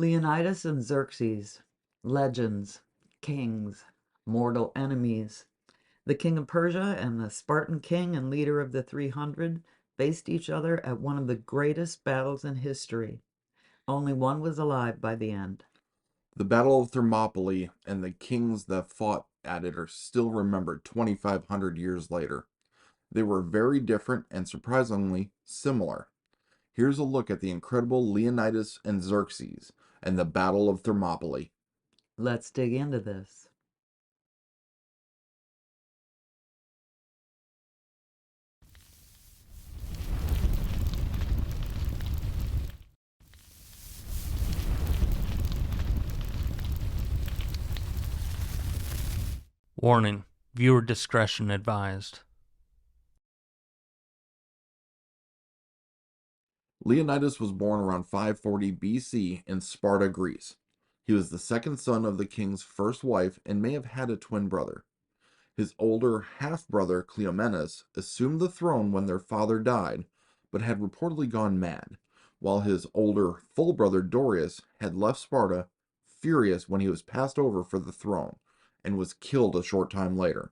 Leonidas and Xerxes, legends, kings, mortal enemies. The king of Persia and the Spartan king and leader of the 300 faced each other at one of the greatest battles in history. Only one was alive by the end. The Battle of Thermopylae and the kings that fought at it are still remembered 2,500 years later. They were very different and surprisingly similar. Here's a look at the incredible Leonidas and Xerxes and the Battle of Thermopylae. Let's dig into this. Warning, viewer discretion advised. Leonidas was born around 540 BC in Sparta, Greece. He was the second son of the king's first wife and may have had a twin brother. His older half-brother Cleomenes assumed the throne when their father died, but had reportedly gone mad, while his older full brother Darius had left Sparta furious when he was passed over for the throne, and was killed a short time later.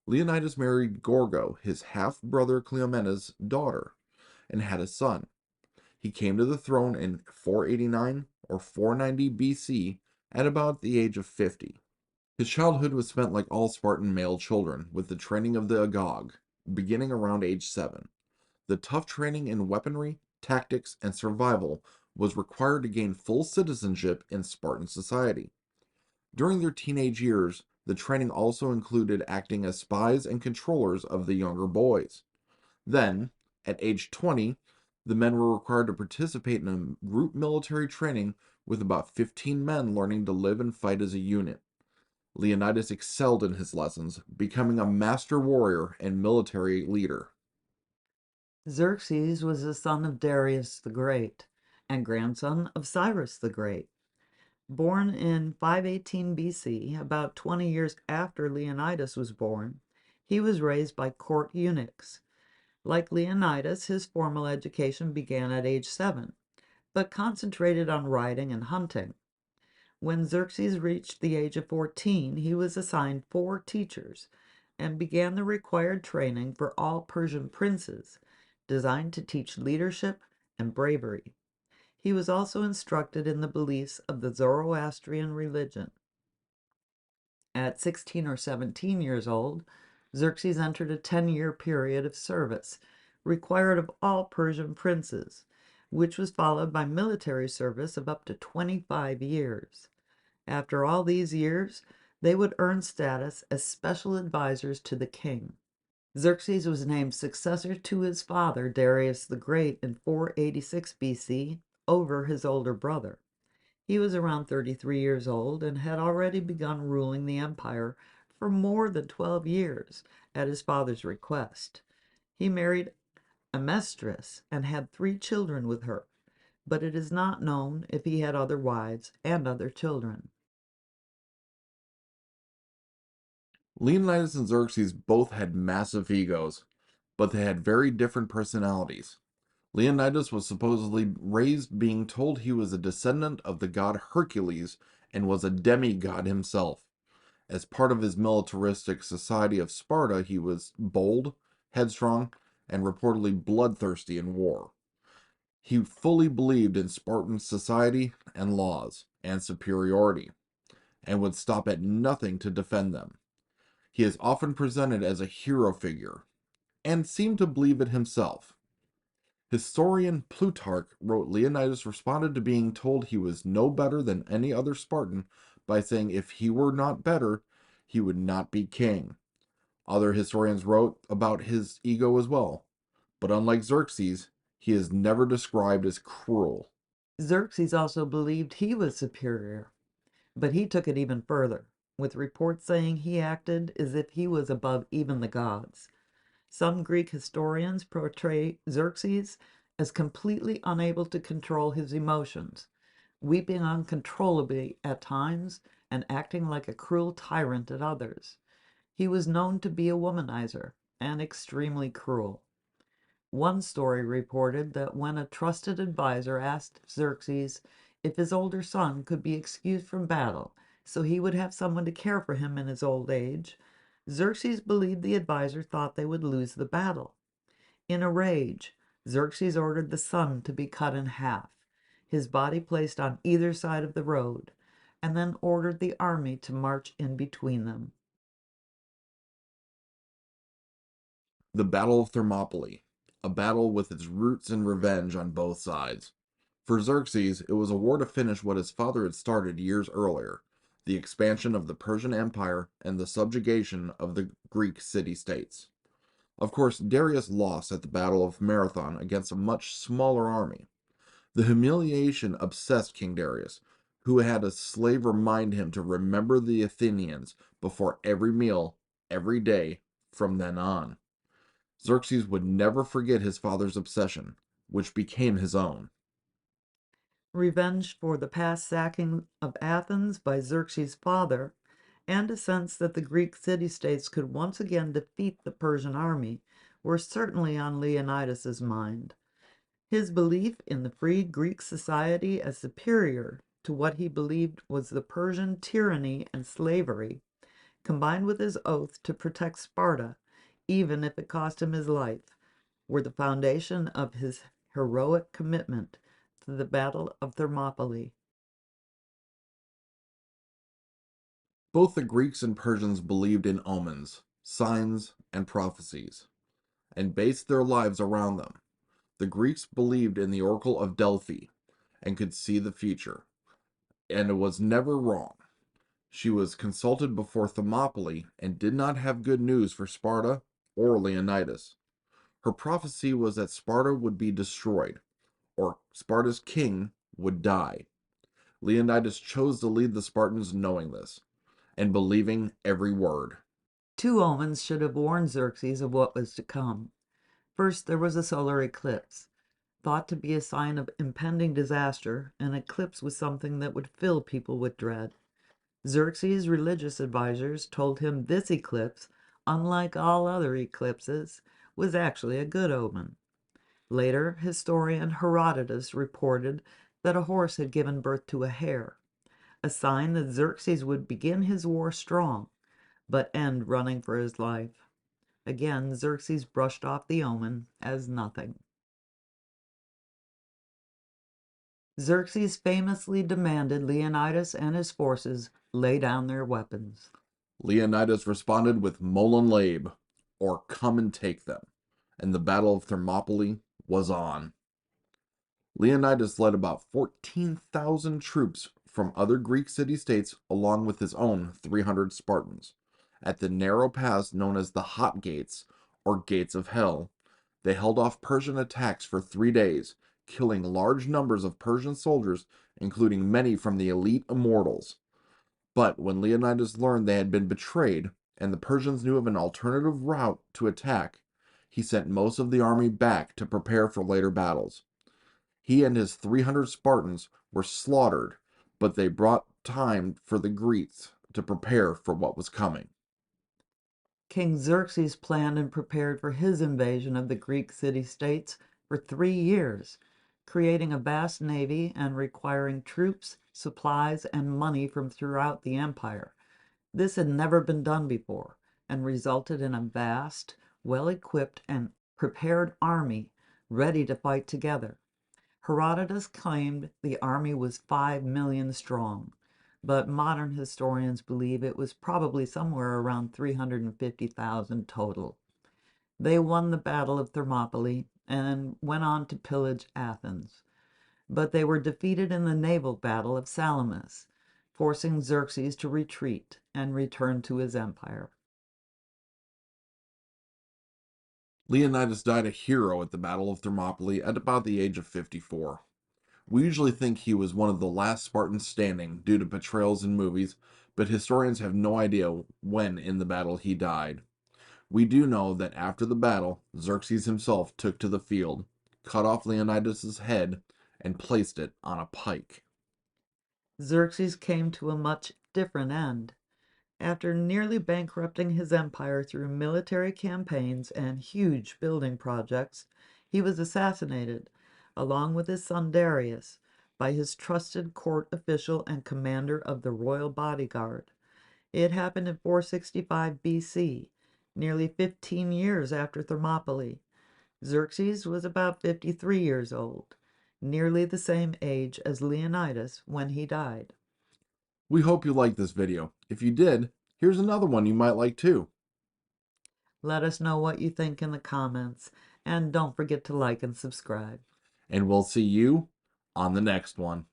Leonidas married Gorgo, his half-brother Cleomenes' daughter, and had a son. He came to the throne in 489 or 490 BC at about the age of 50. His childhood was spent like all Spartan male children, with the training of the Agog, beginning around age 7. The tough training in weaponry, tactics, and survival was required to gain full citizenship in Spartan society. During their teenage years, the training also included acting as spies and controllers of the younger boys. Then, at age 20, the men were required to participate in a group military training with about 15 men learning to live and fight as a unit. Leonidas excelled in his lessons, becoming a master warrior and military leader. Xerxes was the son of Darius the Great and grandson of Cyrus the Great. Born in 518 BC, about 20 years after Leonidas was born, he was raised by court eunuchs. Like Leonidas, his formal education began at age 7, but concentrated on riding and hunting. When Xerxes reached the age of 14, he was assigned 4 teachers and began the required training for all Persian princes, designed to teach leadership and bravery. He was also instructed in the beliefs of the Zoroastrian religion. At 16 or 17 years old, Xerxes entered a 10-year period of service, required of all Persian princes, which was followed by military service of up to 25 years. After all these years, they would earn status as special advisors to the king. Xerxes was named successor to his father, Darius the Great, in 486 BC, over his older brother. He was around 33 years old and had already begun ruling the empire for more than 12 years at his father's request. He married Amestris and had 3 children with her, but it is not known if he had other wives and other children. Leonidas and Xerxes both had massive egos, but they had very different personalities. Leonidas was supposedly raised being told he was a descendant of the god Hercules and was a demigod himself. As part of his militaristic society of Sparta, he was bold, headstrong, and reportedly bloodthirsty in war. He fully believed in Spartan society and laws and superiority, and would stop at nothing to defend them. He is often presented as a hero figure, and seemed to believe it himself. Historian Plutarch wrote Leonidas responded to being told he was no better than any other Spartan by saying if he were not better, he would not be king. Other historians wrote about his ego as well, but unlike Xerxes, he is never described as cruel. Xerxes also believed he was superior, but he took it even further, with reports saying he acted as if he was above even the gods. Some Greek historians portray Xerxes as completely unable to control his emotions, weeping uncontrollably at times and acting like a cruel tyrant at others. He was known to be a womanizer and extremely cruel. One story reported that when a trusted advisor asked Xerxes if his older son could be excused from battle so he would have someone to care for him in his old age, Xerxes believed the advisor thought they would lose the battle. In a rage, Xerxes ordered the son to be cut in half, his body placed on either side of the road, and then ordered the army to march in between them. The Battle of Thermopylae, a battle with its roots in revenge on both sides. For Xerxes, it was a war to finish what his father had started years earlier, the expansion of the Persian Empire and the subjugation of the Greek city-states. Of course, Darius lost at the Battle of Marathon against a much smaller army. The humiliation obsessed King Darius, who had a slave remind him to remember the Athenians before every meal, every day, from then on. Xerxes would never forget his father's obsession, which became his own. Revenge for the past sacking of Athens by Xerxes' father, and a sense that the Greek city-states could once again defeat the Persian army, were certainly on Leonidas's mind. His belief in the free Greek society as superior to what he believed was the Persian tyranny and slavery, combined with his oath to protect Sparta, even if it cost him his life, were the foundation of his heroic commitment to the Battle of Thermopylae. Both the Greeks and Persians believed in omens, signs, and prophecies, and based their lives around them. The Greeks believed in the oracle of Delphi and could see the future, and it was never wrong. She was consulted before Thermopylae and did not have good news for Sparta or Leonidas. Her prophecy was that Sparta would be destroyed, or Sparta's king would die. Leonidas chose to lead the Spartans knowing this, and believing every word. Two omens should have warned Xerxes of what was to come. First, there was a solar eclipse. Thought to be a sign of impending disaster, an eclipse was something that would fill people with dread. Xerxes' religious advisors told him this eclipse, unlike all other eclipses, was actually a good omen. Later, historian Herodotus reported that a horse had given birth to a hare, a sign that Xerxes would begin his war strong, but end running for his life. Again, Xerxes brushed off the omen as nothing. Xerxes famously demanded Leonidas and his forces lay down their weapons. Leonidas responded with Molon Labe, or come and take them, and the Battle of Thermopylae was on. Leonidas led about 14,000 troops from other Greek city-states along with his own 300 Spartans. At the narrow pass known as the Hot Gates, or Gates of Hell, they held off Persian attacks for 3 days, killing large numbers of Persian soldiers, including many from the elite immortals. But when Leonidas learned they had been betrayed, and the Persians knew of an alternative route to attack, he sent most of the army back to prepare for later battles. He and his 300 Spartans were slaughtered, but they brought time for the Greeks to prepare for what was coming. King Xerxes planned and prepared for his invasion of the Greek city-states for 3 years, creating a vast navy and requiring troops, supplies, and money from throughout the empire. This had never been done before and resulted in a vast, well-equipped, and prepared army ready to fight together. Herodotus claimed the army was 5 million strong, but modern historians believe it was probably somewhere around 350,000 total. They won the Battle of Thermopylae and went on to pillage Athens, but they were defeated in the naval battle of Salamis, forcing Xerxes to retreat and return to his empire. Leonidas died a hero at the Battle of Thermopylae at about the age of 54. We usually think he was one of the last Spartans standing due to portrayals in movies, but historians have no idea when in the battle he died. We do know that after the battle, Xerxes himself took to the field, cut off Leonidas' head, and placed it on a pike. Xerxes came to a much different end. After nearly bankrupting his empire through military campaigns and huge building projects, he was assassinated, along with his son Darius, by his trusted court official and commander of the royal bodyguard. It happened in 465 BC, nearly 15 years after Thermopylae. Xerxes was about 53 years old, nearly the same age as Leonidas when he died. We hope you liked this video. If you did, here's another one you might like too. Let us know what you think in the comments, and don't forget to like and subscribe. And we'll see you on the next one.